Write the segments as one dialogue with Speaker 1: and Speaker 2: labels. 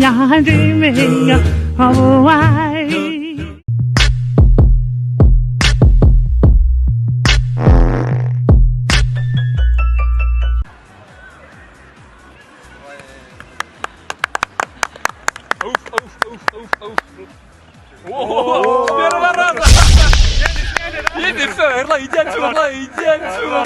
Speaker 1: you're dreaming of a white.
Speaker 2: О, с первого раза! Едешь, все, Эрла, иди отсюда, Эрла, иди отсюда!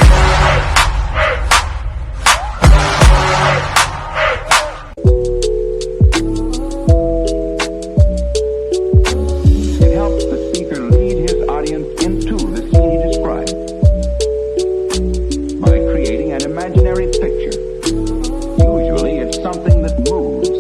Speaker 3: It helps the speaker lead his audience into the scene he describes by creating an imaginary picture. Usually it's something that moves.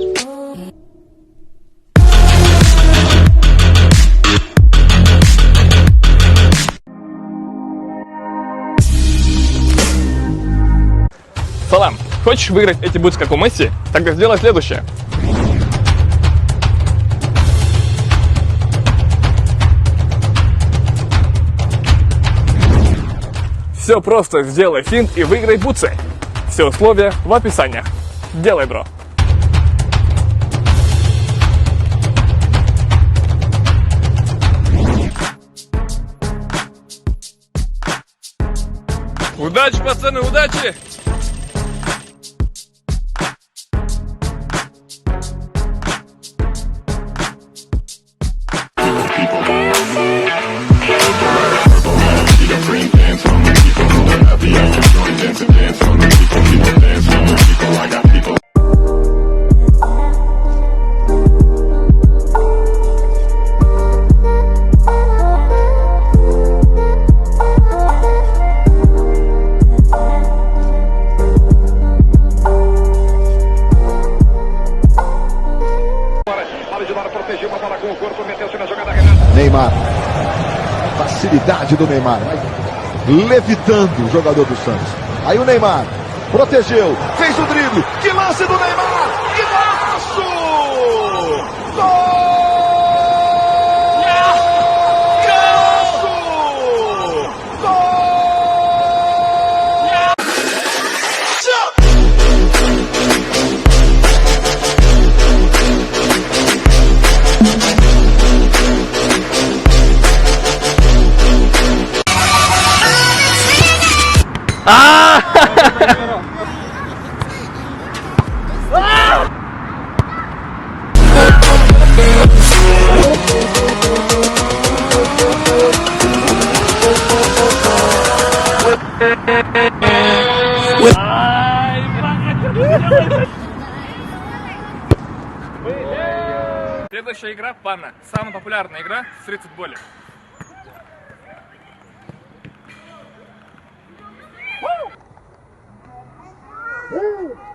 Speaker 2: Салам, хочешь выиграть эти бутсы, как у Месси? Тогда сделай следующее. Все просто, сделай финт и выиграй бутсы. Все условия в описании. Делай, бро. Удачи, пацаны, удачи!
Speaker 4: Neymar, facilidade do Neymar, vai levitando o jogador do Santos. Aí o Neymar protegeu, fez o drible, que lance do Neymar, que golaço! Gol!
Speaker 2: Следующая игра — панна. Самая популярная игра в стрит-футболе.
Speaker 5: Woo!